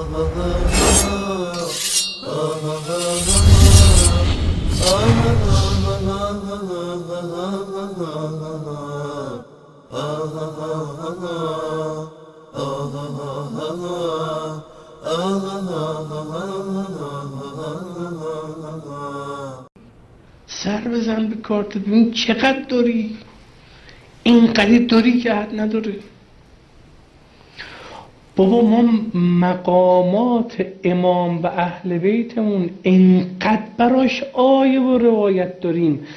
سر بزن به کارت، ببین چقدر داری، اینقدر داری که حد نداره. بابا ما مقامات امام و اهل بیتمون اینقدر براش آیه و روایت داریم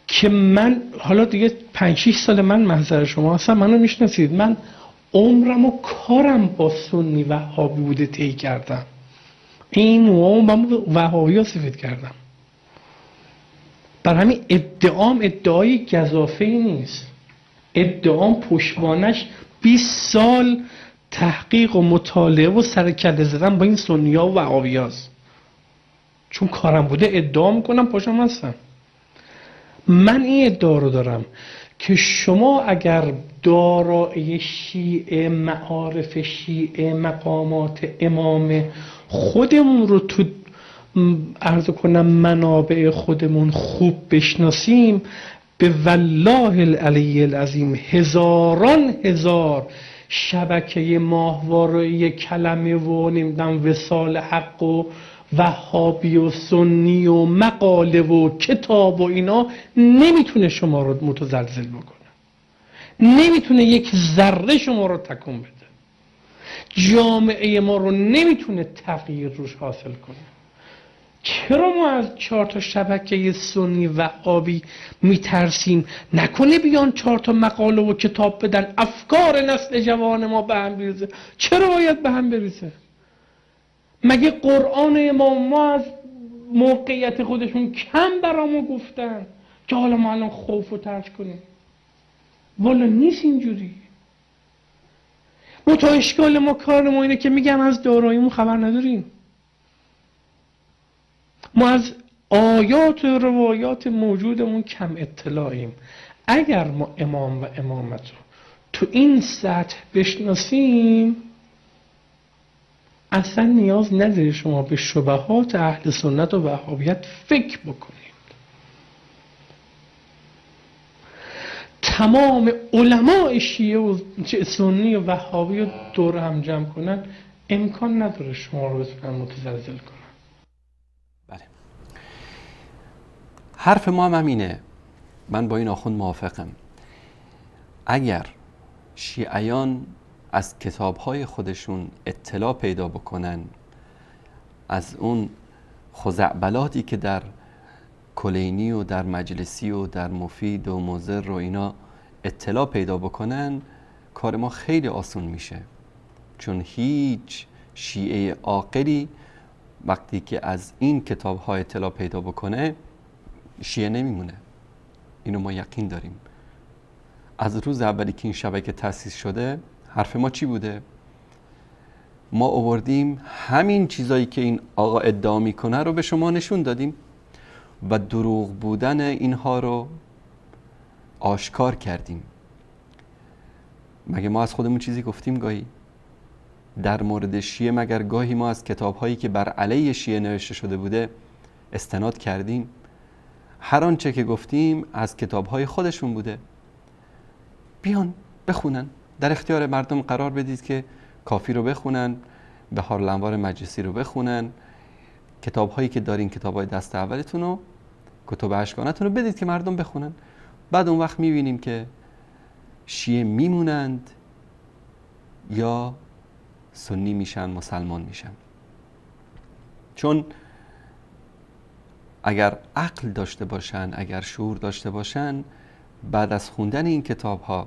که من حالا دیگه 5-6 سال من محضر شما هستم، منو میشناسید، من عمرم و کارم با سنی وهابی بوده طی کردم. این موامو من وهابی ها سفید کردم. بر همین ادعای گزافه ای نیست. ادعام پشتوانش 20 سال تحقیق و مطالعه و سرکله زدن با این سنی ها و وهابی هاست. چون کارم بوده ادعا میکنم پاشم هستم. من این ادعا رو دارم که شما اگر دارای شیعه، معارف شیعه، مقامات امام خودمون رو تو عرض کنم منابع خودمون خوب بشناسیم، به والله العلی العظیم هزاران هزار شبکه ماهواره کلمه و نمیدونم وصال حق و وهابی و سنی و مقاله و کتاب و اینا نمیتونه شما رو متزلزل بکنه، نمیتونه یک ذره شما رو تکون بده، جامعه ما رو نمیتونه تغییر روش حاصل کنه. چرا ما از 4 شبکه سنی وهابی میترسیم؟ نکنه بیان 4 مقاله و کتاب بدن افکار نسل جوان ما به هم بریزه؟ چرا باید به هم بریزه؟ مگه قرآن امام ما از موقعیت خودشون کم برامو گفتن که حالا ما الان خوف و ترس کنیم؟ والا نیست اینجوری. تا اشکال ما کار ما اینه که میگم از داراییمون خبر نداریم. ما از آیات و روایات موجودمون کم اطلاعیم. اگر ما امام و امامت رو تو این سطح بشناسیم اصلا نیاز نداره شما به شبهات اهل سنت و وهابیت فکر بکنید. تمام علماء شیعه و سنی و وهابی رو دور هم جمع کنن امکان نداره شما رو بتونن متزلزل کنن. بله، حرف ما هم همینه. من با این آخوند موافقم. اگر شیعیان از کتاب‌های خودشون اطلاع پیدا بکنن، از اون خزعبلاتی که در کلینی و در مجلسی و در مفید و مضر و اینا اطلاع پیدا بکنن، کار ما خیلی آسون میشه. چون هیچ شیعه عاقلی وقتی که از این کتاب‌ها اطلاع پیدا بکنه شیعه نمیمونه. اینو ما یقین داریم. از روز اولی که این شبکه تأسیس شده حرف ما چی بوده؟ ما آوردیم همین چیزایی که این آقا ادعا میکنه رو به شما نشون دادیم و دروغ بودن اینها رو آشکار کردیم. مگه ما از خودمون چیزی گفتیم گاهی؟ در مورد شیعه مگر گاهی ما از کتاب‌هایی که بر علیه شیعه نوشته شده بوده استناد کردیم؟ هر آنچه که گفتیم از کتاب‌های خودشون بوده. بیان بخونن، در اختیار مردم قرار بدید که کافی رو بخونن، بهار الانوار مجلسی رو بخونن، کتاب‌هایی که دارین، کتاب‌های دست اولتون رو، کتب اشکانتون رو بدید که مردم بخونن. بعد اون وقت می‌بینیم که شیعه میمونند یا سنی میشن، مسلمان میشن. چون اگر عقل داشته باشن، اگر شعور داشته باشن، بعد از خوندن این کتاب‌ها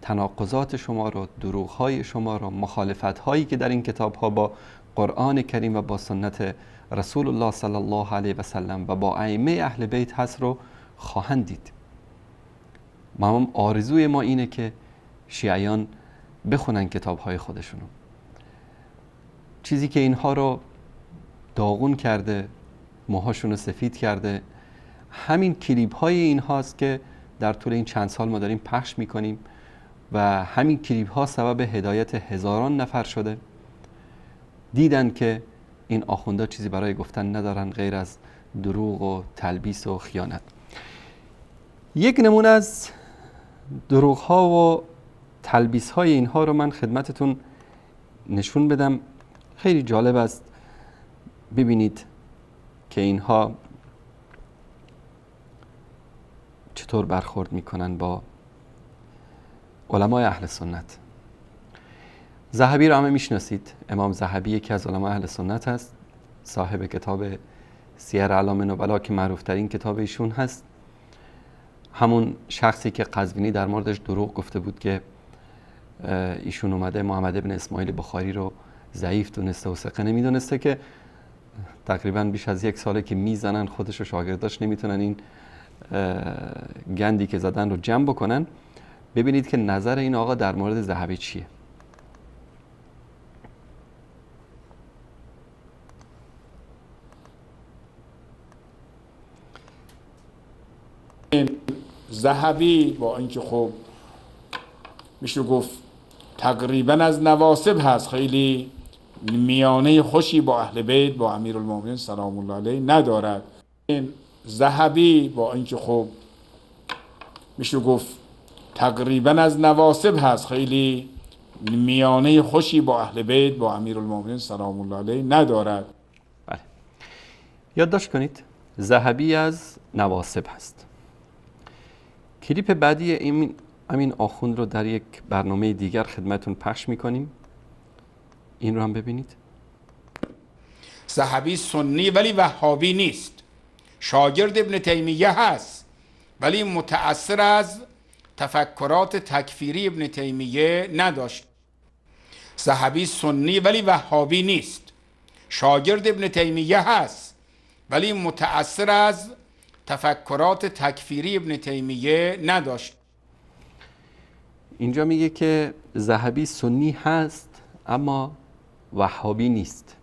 تناقضات شما رو، دروغ‌های شما رو، مخالفت‌هایی که در این کتاب‌ها با قرآن کریم و با سنت رسول الله صلی الله علیه و سلم و با ائمه اهل بیت هست رو خواهند دید. ما آرزوی ما اینه که شیعیان بخونن کتاب‌های خودشونو. چیزی که اینها رو داغون کرده، موهاشون رو سفید کرده، همین کلیپ‌های این هاست که در طول این چند سال ما داریم پخش میکنیم و همین کلیپ ها سبب هدایت هزاران نفر شده. دیدن که این آخوندا چیزی برای گفتن ندارن غیر از دروغ و تلبیس و خیانت. یک نمونه از دروغ ها و تلبیس های اینها رو من خدمتتون نشون بدم. خیلی جالب است ببینید که اینها چطور برخورد میکنن با علمای اهل سنت. ذهبی رو همه میشناسید. امام ذهبی یکی از علمای اهل سنت هست، صاحب کتاب سیر اعلام نبلا که معروف ترین کتاب ایشون هست. همون شخصی که قزوینی در موردش دروغ گفته بود که ایشون اومده محمد بن اسماعیل بخاری رو ضعیف دونسته و ثقه نمیدونسته، که تقریبا بیش از 1 ساله که میزنن، خودش و شاگرداش نمیتونن این گندی که زدن رو جمع بکنن. ببینید که نظر این آقا در مورد ذهبی چیه. ذهبی با اینکه خب میشه گفت تقریبا از نواسب هست، خیلی میانه خوشی با اهل بیت با امیرالمومنین سلام الله علیه ندارد. ذهبی با اینکه خب میشه گفت تقریبا از نواسب هست، خیلی میانه خوشی با اهل بیت با امیرالمومنین سلام الله علیه ندارد. بله، یادداشت کنید ذهبی از نواسب هست. کلیپ بعدی امین آخوند رو در یک برنامه دیگر خدمتون پخش میکنیم. این رو هم ببینید. ذهبی سنی ولی وهابی نیست، شاگرد ابن تیمیه هست ولی متأثر از تفکرات تکفیری ابن تیمیه نداشت. ذهبی سنی ولی وهابی نیست، شاگرد ابن تیمیه هست ولی متأثر از تفکرات تکفیری ابن تیمیه نداشت. اینجا میگه که ذهبی سنی هست اما وهابی نیست.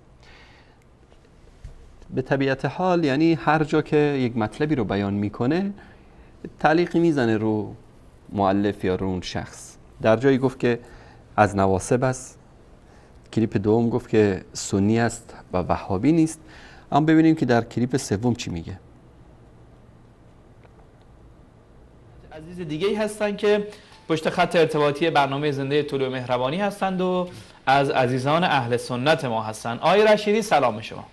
به طبیعت حال یعنی هر جا که یک مطلبی رو بیان میکنه تعلیقی میزنه رو مؤلف یا رو اون شخص. در جایی گفت که از نواسب است، کلیپ دوم گفت که سنی است و وهابی نیست. اما ببینیم که در کلیپ سوم چی میگه. عزیز دیگه ای هستن که پشت خط ارتباطی برنامه زنده طلوع مهربانی هستند و از عزیزان اهل سنت ما هستند. آقای رشیدی سلام شما.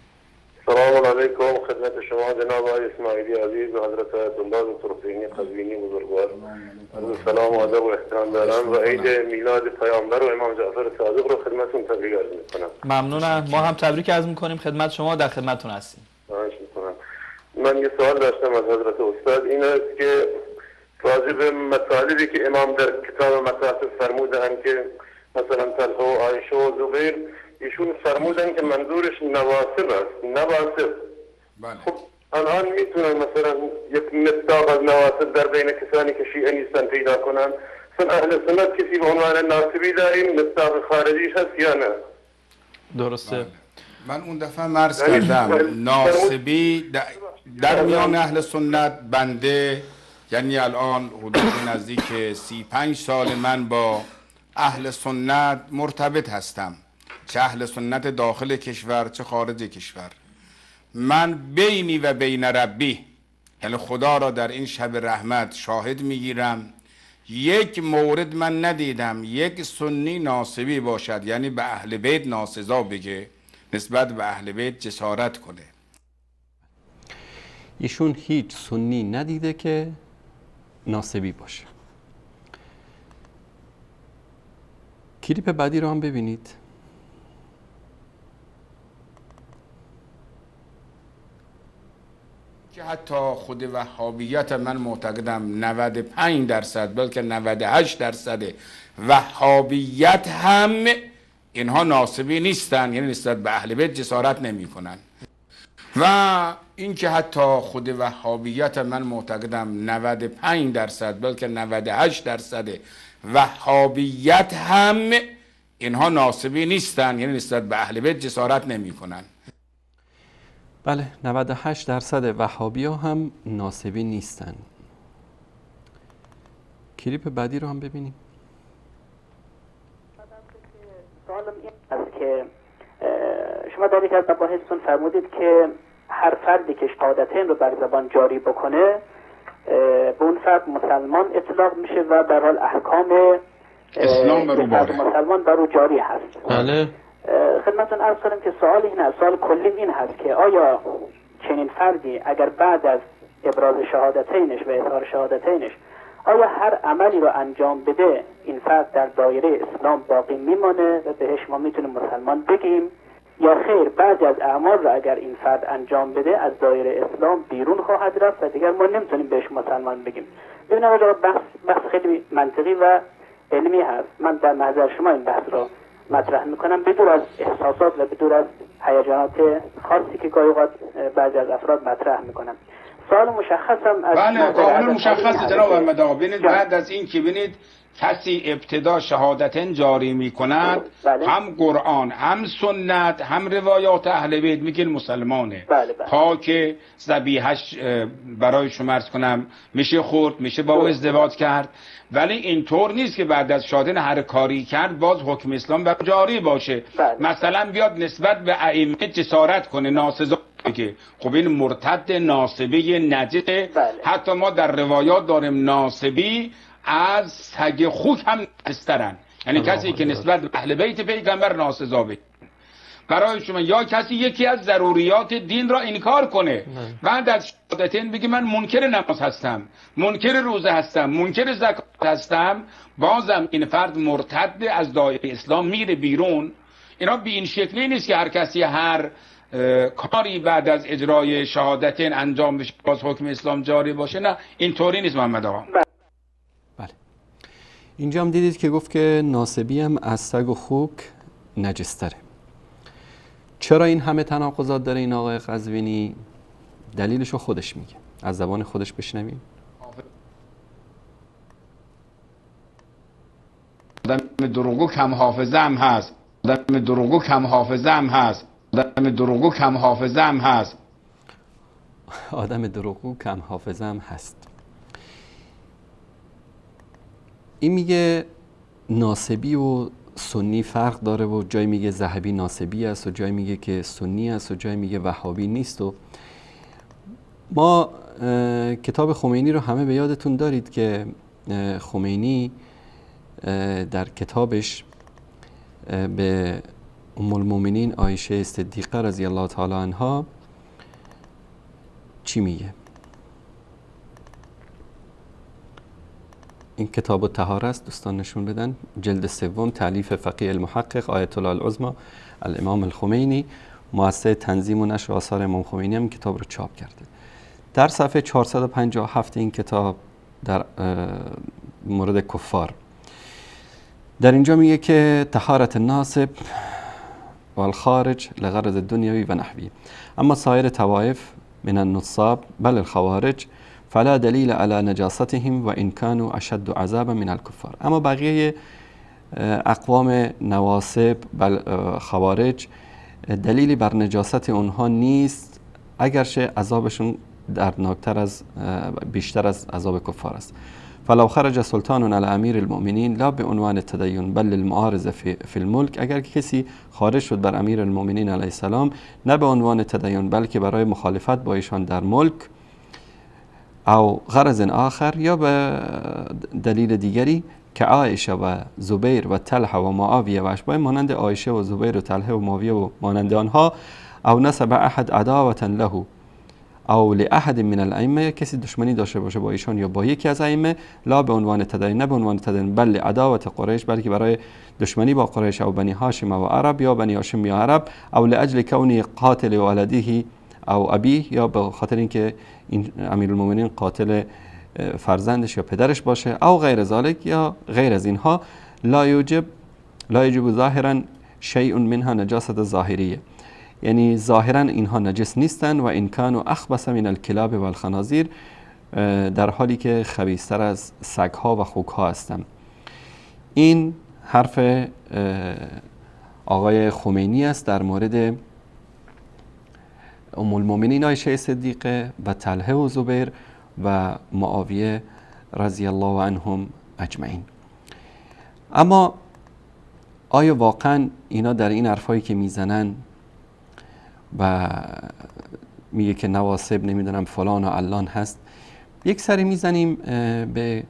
سلام علیکم خدمت شما جناب آقای اسماعیلی عزیز و حضرت عبدالله دکتر حسینی قزوینی بزرگوار. سلام و ادب و احترام دارم و عید میلاد پیامبر و امام جعفر صادق رو خدمتتون تبریک عرض میکنم. ممنونم. ما هم تبریک عرض میکنیم خدمت شما، در خدمتتون هستیم. خواهش میکنم. من یه سوال داشتم از حضرت استاد، این است که راجع به مطالبی که امام در کتاب مصاحف فرمودن که مثلا طلحه و عایشه و زبیر، ایشون فرمودن که منظورش نواسب است، نواسب. بله. خب الان میتونن مثلا یک مصداق از نواسب در بین کسانی که شیعه نیستن پیدا کنن؟ مثلا اهل سنت کسی به عنوان ناصبی داریم، مصداق خارجیش هست یا نه؟ درسته. بله. من اون دفعه مرز کردم ناصبی در میان اهل سنت بنده، یعنی الان حدود نزدیک 35 سال من با اهل سنت مرتبط هستم، چه اهل سنت داخل کشور چه خارج کشور. من بینی و بین ربی، یعنی خدا را در این شب رحمت شاهد میگیرم، یک مورد من ندیدم یک سنی ناصبی باشد، یعنی به اهل بیت ناسزا بگه، نسبت به اهل بیت جسارت کنه. ایشون هیچ سنی ندیده که ناصبی باشه. کلیپ بعدی رو هم ببینید. که حتی خود وهابیت من معتقدم 95% بلکه 98% وهابیت هم اینها ناصبی نیستن، یعنی نسبت به اهل بیت جسارت نمی کنن. و این که حتی خود وهابیت من معتقدم 95% بلکه 98% وهابیت هم اینها ناصبی نیستن، یعنی نسبت به اهل بیت جسارت نمی کنن. بله، 98% وهابی ها هم ناصبی نیستن. کلیپ بعدی رو هم ببینیم. سوالم این است که شما در یک از مباحثتون فرمودید که هر فردی که شهادتین رو بر زبان جاری بکنه به اون فرد مسلمان اطلاق میشه و به حال احکام اسلام بر او مسلمان بر او جاری هست. بله. خدمتتون عرض کنم که سوال این هست، سوال کلی این هست که آیا چنین فردی اگر بعد از ابراز شهادتینش و اظهار شهادتینش آیا هر عملی رو انجام بده این فرد در دایره اسلام باقی میمانه و بهش ما میتونیم مسلمان بگیم، یا خیر بعضی از اعمال رو اگر این فرد انجام بده از دایره اسلام بیرون خواهد رفت و دیگر ما نمیتونیم بهش مسلمان بگیم؟ ببینید آقا بحث خیلی منطقی و علمی هست. من در نظر شما این بحث رو مطرح میکنم بدون از احساسات و بدون از هیجانات خاصی که گاهی اوقات بعضی از افراد مطرح میکنن. سوال مشخصم از بله قانون مشخص جناب احمد آقا. ببینید بعد از این که ببینید کسی ابتدا شهادتین جاری میکند بله. هم قرآن هم سنت هم روایات اهل بیت میگن مسلمانه. بله بله. تا که ذبیحش برای شما عرض کنم میشه خورد، میشه با او ازدواج کرد. ولی اینطور نیست که بعد از شهادتین هر کاری کرد باز حکم اسلام بر جاری باشه. بله. مثلا بیاد نسبت به ائمه جسارت کنه، ناسزا بگه، خب این مرتد ناصبی نجسه. بله. حتی ما در روایات داریم ناصبی از سگ خوک هم نجسترن، یعنی کسی که نسبت به اهل بیت پیغمبر ناسزا بگه. برای شما یا کسی یکی از ضروریات دین را انکار کنه بعد از شهادتین بگه من منکر نماز هستم، منکر روزه هستم، منکر زکات هستم، بازم این فرد مرتد از دایره اسلام میره بیرون. اینا به این شکلی نیست که هر کسی هر کاری بعد از اجرای شهادتین انجام بشه باز حکم اسلام جاری باشه. نه اینطوری نیست محمد آقا. بله. اینجا هم دیدید که گفت که ناسبی هم از سگ و خوک نجستره. چرا این همه تناقضات داره این آقای قزوینی؟ دلیلشو خودش میگه، از زبان خودش بشنویم. آدم دروغگو کم حافظه هم هست، آدم دروغگو کم حافظه هم هست، آدم دروغگو کم حافظه هم هست، آدم دروغگو کم حافظه هم هست. این میگه ناسبی و سنی فرق داره و جای میگه ذهبی ناسبی است و جای میگه که سنی است و جای میگه وهابی نیست. و ما کتاب خمینی رو همه به یادتون دارید که خمینی در کتابش به ام المؤمنین عایشه صدیقه رضی الله تعالی عنها چی میگه؟ این کتاب الطهاره است، دوستان نشون بدن، جلد سوم، تالیف فقیه المحقق آیت الله العظمی الامام الخمینی، مؤسسه تنظیم و نشر آثار امام خمینی هم کتاب رو چاپ کرده. در صفحه 457 این کتاب در مورد کفار در اینجا میگه که طهارت الناصب و الخارج لغرض دنیوی و نحوی، اما سایر طوائف من النصاب بل الخوارج فلا دلیل على نجاستهم و ان كانوا اشد عذابا من الكفار. اما بقیه اقوام نواصب بل خوارج دلیلی بر نجاست اونها نیست، اگرچه عذابشون دردناکتر از بیشتر از عذاب کفار است. فلو خرج سلطان علی امیر المؤمنین لا به عنوان تدین بل المعارضه فی الملک، اگر کسی خارج شد بر امیر المؤمنین علیه السلام نه به عنوان تدین بلکه برای مخالفت با ایشان در ملک، او غرض آخر یا به دلیل دیگری که عایشه و زبیر و طلحه و معاویه و اشباه مانند عایشه و زبیر و طلحه و معاویه و مانند آنها، او نسب احد عداوة له او لاحد من الائمه، کسی دشمنی داشته باشه با ایشان یا با یکی از ائمه، لا به عنوان تدین نه به عنوان تدین بل عداوة قریش بلکه برای دشمنی با قریش او بنی هاشم و عرب یا بنی هاشم یا عرب، او لاجل کونی قاتل ولده او ابی، یا به خاطر اینکه این امیرالمومنین قاتل فرزندش یا پدرش باشه، او غیر ذلك یا غیر از اینها، لا یوجب ظاهرا شیء منها نجاست ظاهریه، یعنی ظاهرا اینها نجس نیستن و این کانوا اخبث من الکلاب و الخنازیر، در حالی که خبیث‌تر از سگ‌ها و خوک‌ها هستند. این حرف آقای خمینی است در مورد ام المؤمنین عایشه صدیقه و طلحه و زبیر و معاویه رضی الله عنهم اجمعین. اما آیا واقعا اینا در این حرفایی که میزنن و میگه که نواسب نمیدونم فلان و علان هست. یک سری میزنیم به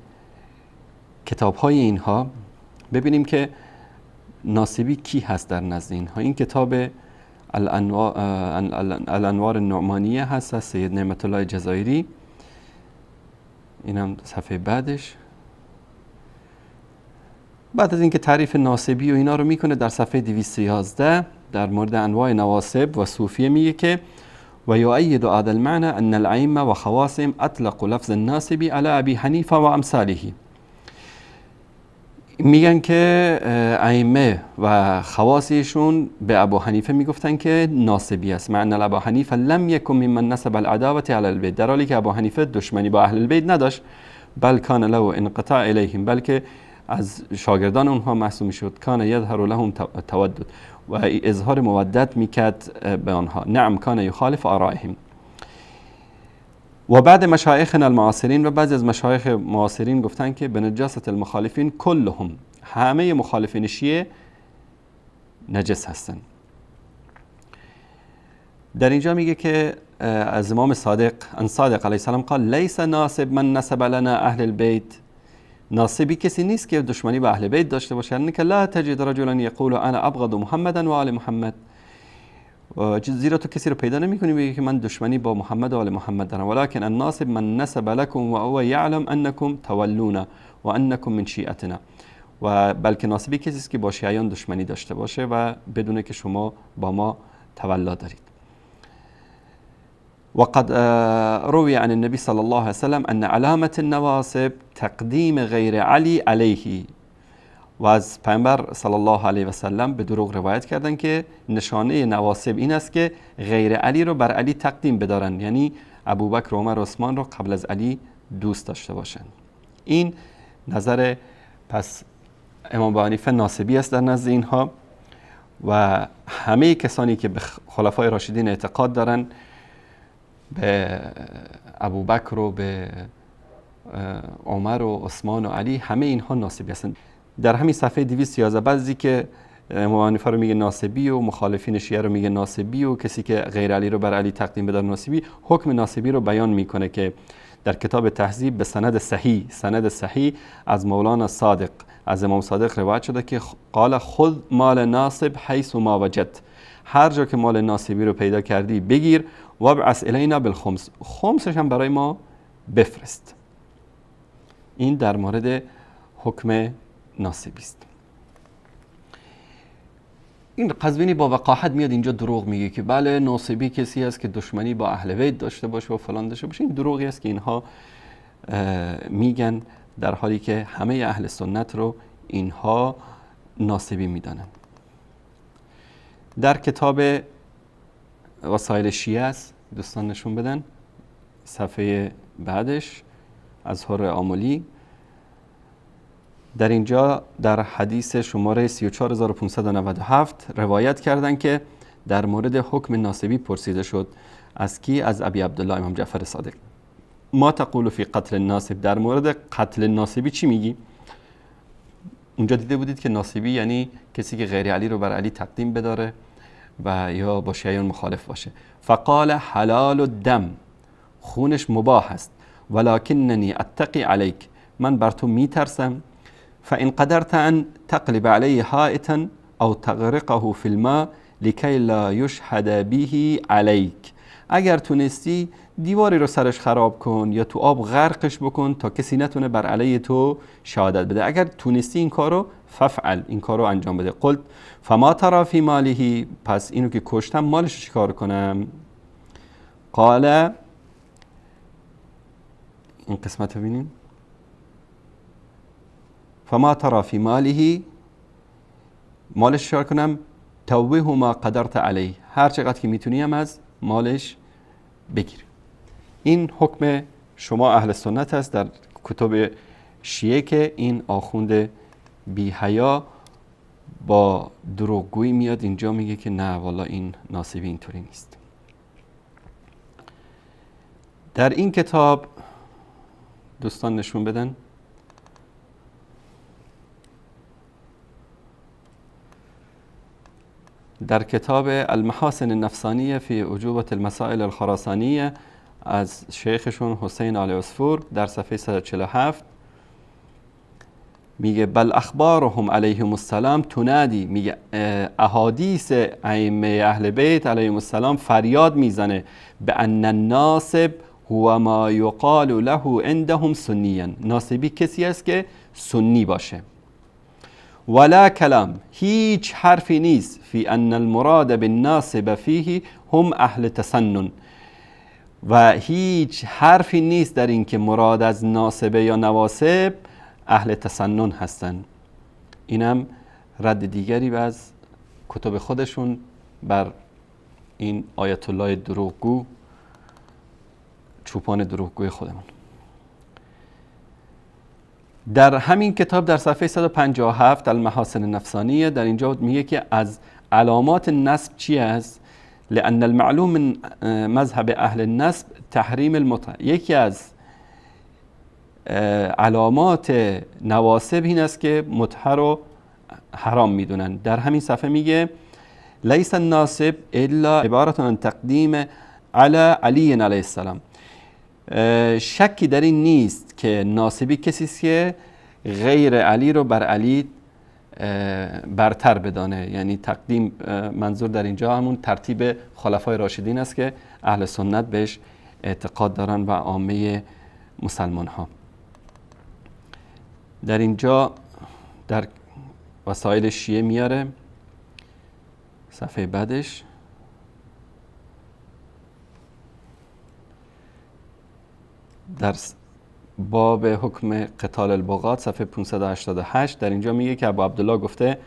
کتاب های اینها ببینیم که ناصبی کی هست در نزد اینها. این کتاب الانوار النعمانیه هست از سید نعمت الله جزایری، اینم صفحه بعدش. بعد از اینکه تعریف ناصبی و اینا رو میکنه در صفحه 211 در مورد انواع نواسب و صوفیه میگه که و یؤید هذا المعنى ان الائمه و خواصهم اطلقوا لفظ الناصبی علی ابی حنیفه و امثاله. میگن که ائمه و خواصشون به ابو حنیفه میگفتن که ناصبی است. معنی ابو حنیفه لم یکن ممن نسب العداوه علی البیت، در حالی که ابو حنیفه دشمنی با اهل البیت نداشت، بل کان له انقطاع الیهم، بلکه از شاگردان اونها محسوب میشد. کان یظهر لهم تودد، و اظهار مودت میکرد به آنها. نعم کان یخالف آرائهم. و بعد مشایخنا المعاصرین، و بعضی از مشایخ معاصرین گفتن که به نجاست المخالفین کلهم، همه مخالفین شیعه نجس هستن. در اینجا میگه که از امام صادق علیه السلام قال لیس ناصب من نسب لنا اهل البیت، ناصبی کسی نیست که دشمنی با اهل بیت داشته باشه. یعنی که لا تجد رجلا یقول انا ابغض محمدا و آل محمد، زیرا تو کسی رو پیدا نمی‌کنی بگی که من دشمنی با محمد و آل محمد دارم. ولكن الناصب من نسب لكم و هو يعلم انكم تولون و انكم من شیعتنا، و بلکه ناصبی کسی است که با شیعیان دشمنی داشته باشه و بدونه که شما با ما تولا دارید. وقد روي عن النبي صلى الله عليه وسلم ان علامه النواصب تقدیم غیر علی علیه، و از پیامبر صلی الله علیه و سلم به دروغ روایت کردن که نشانه نواسب این است که غیر علی رو بر علی تقدیم بدارن، یعنی ابوبکر و عمر و عثمان رو قبل از علی دوست داشته باشن. این نظر پس امام ابو حنیفه ناصبی است در نزد اینها، و همه کسانی که به خلفای راشدین اعتقاد دارن، به ابوبکر و به عمر و عثمان و علی، همه اینها ناصبی هستند. در همین صفحه 211 بعضی که امام حنیفه رو میگه ناصبی و مخالفین شیعه رو میگه ناصبی و کسی که غیر علی رو بر علی تقدیم بدار ناصبی، حکم ناصبی رو بیان میکنه که در کتاب تهذیب به سند صحیح از مولانا صادق، از امام صادق روایت شده که قال خذ مال ناصب حیث ما وجدت، هر جا که مال ناصبی رو پیدا کردی بگیر، و ابعث الینا بالخمس، خمسش هم برای ما بفرست. این در مورد حکم ناصبی است. این قزوینی با وقاحت میاد اینجا دروغ میگه که بله ناصبی کسی است که دشمنی با اهل بیت داشته باشه و فلان داشته باشه. این دروغی است که اینها میگن، در حالی که همه اهل سنت رو اینها ناصبی میدانن. در کتاب وسایل شیعه است، دوستان نشون بدن صفحه بعدش از حر آملی، در اینجا در حدیث شماره 34597 روایت کردن که در مورد حکم ناصبی پرسیده شد. از کی؟ از ابی عبدالله امام جعفر صادق. ما تقول فی قتل الناصب، در مورد قتل ناصبی چی میگی؟ اونجا دیده بودید که ناصبی یعنی کسی که غیر علی رو بر علی تقدیم بداره و یا با شیعیان مخالف باشه. فقال حلال الدم، خونش مباح است، ولکننی اتقی علیک، من بر تو میترسم. فان قدرت ان تقلب علیه حائطا او تغرقه فی الماء لکی لا یشهد به علیک، اگر تونستی دیواری رو سرش خراب کن یا تو آب غرقش بکن تا کسی نتونه بر علیه تو شهادت بده. اگر تونستی این کارو ففعل، این کارو انجام بده. قلت فما ترى فی ماله، پس اینو که کشتم مالش چیکار کنم؟ قال، این قسمت رو ببینیم، فما ترى فی ماله، مالش چیکار کنم؟ توبه ما قدرت علیه، هر چقدر که میتونی هم از مالش بگیر. این حکم شما اهل سنت هست در کتب شیعه که این آخوند بی حیا با دروغگویی میاد اینجا میگه که نه والا این ناصبی اینطوری نیست. در این کتاب دوستان نشون بدن در کتاب المحاسن النفسانیه فی اجوبة المسائل الخراسانیه از شیخشون حسین آل عصفور در صفحه 147 میگه بل اخبارهم علیهم السلام تنادی، میگه احادیث ائمه اهل بیت علیهم السلام فریاد میزنه به ان الناصب هو ما یقال له عندهم سنیا، ناصبی کسی است که سنی باشه. ولا کلام، هیچ حرفی نیست فی ان المراد بالناصب فیه هم اهل تسنن، و هیچ حرفی نیست در این که مراد از ناصبه یا نواسب اهل تسنن هستن. اینم رد دیگری از کتب خودشون بر این آیت الله دروغگو، چوپان دروغگوی خودمون. در همین کتاب در صفحه 157 المحاسن النفسانیه در اینجا میگه که از علامات نسب چی است؟ لأن المعلوم من مذهب اهل النسب تحریم المتعه. یکی از علامات نواسب این است که متعه رو حرام میدونن. در همین صفحه میگه لیس الناسب الا عبارت عن تقدیم علی علی علیه السلام. شکی در این نیست که ناسبی کسی است که غیر علی رو بر علی برتر بدانه، یعنی تقدیم منظور در اینجا همون ترتیب خلفای راشدین است که اهل سنت بهش اعتقاد دارن و عامه مسلمان ها. در اینجا در وسایل شیعه میاره صفحه بعدش در باب حکم قتال البغات صفحه 588 در اینجا میگه که ابو عبدالله گفته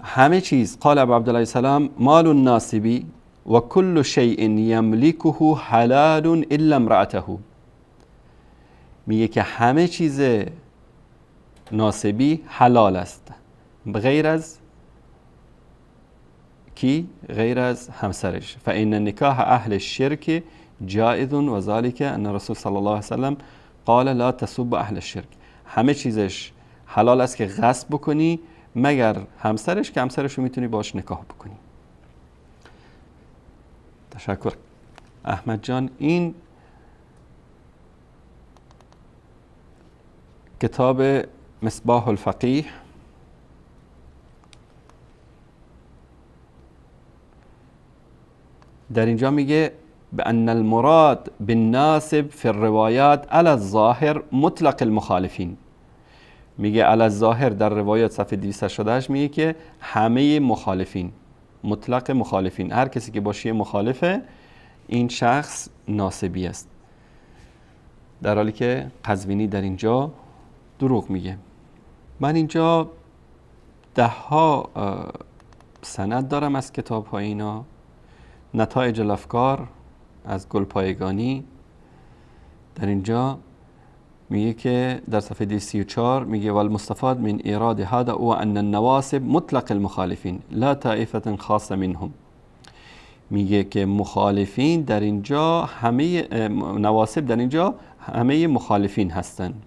همه چیز، قال ابو عبدالله السلام مال الناصبی و کل شیء یملکه حلال الا امرأته. میگه که همه چیز ناصبی حلال است غیر از کی؟ غیر از همسرش. فإن نکاح اهل الشرک جائز و ذلك ان رسول صلی الله علیه وسلم قال لا تسب اهل الشرک. همه چیزش حلال است که غصب بکنی مگر همسرش، که همسرش رو میتونی باش نکاح بکنی. تشکر احمد جان. این کتاب مصباح الفقیه در اینجا میگه بأن المراد بالناسب في الروايات على الظاهر مطلق المخالفین. میگه على الظاهر در روایات صفحه 288 میگه که همه مخالفین، مطلق مخالفین، هر کسی که با شیعه مخالفه این شخص ناسبی است، در حالی که قزوینی در اینجا دروغ میگه. من اینجا 10 سند دارم از کتاب های اینا. نتایج الافکار از گلپایگانی در اینجا میگه که در صفحه 234 میگه والمستفاد من ایراد هذا او ان النواسب مطلق المخالفین لا طائفه خاصه منهم. میگه که مخالفین در اینجا همه نواسب در اینجا همه مخالفین هستند.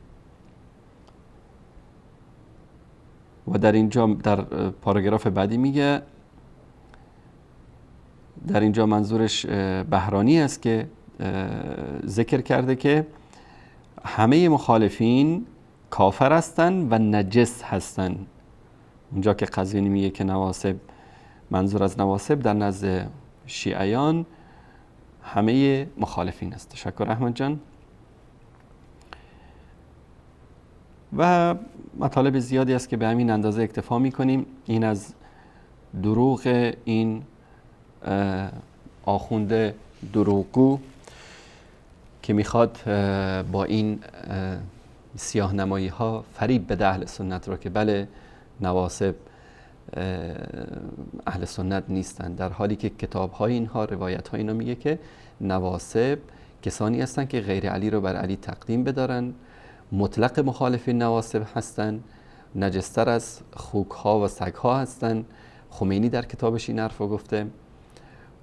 و در اینجا در پاراگراف بعدی میگه، در اینجا منظورش بهرانی است که ذکر کرده که همه مخالفین کافر هستند و نجس هستند. اونجا که قزوینی میگه که نواسب، منظور از نواسب در نزد شیعیان همه مخالفین است. تشکر احمد جان. و مطالب زیادی است که به همین اندازه اکتفا میکنیم. این از دروغ این آخوند دروغگو که میخواد با این سیاه نمایی ها فریب بده اهل سنت رو که بله نواسب اهل سنت نیستن، در حالی که کتاب های اینها، روایت های اینا میگه که نواسب کسانی هستن که غیر علی رو بر علی تقدیم بدارن، مطلق مخالفین نواسب هستن، نجستر از خوک ها و سگ ها هستن. خمینی در کتابش این حرف رو گفته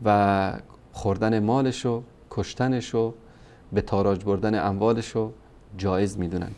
و خوردن مالشو، کشتنشو، به تاراج بردن اموالشو جایز میدونن.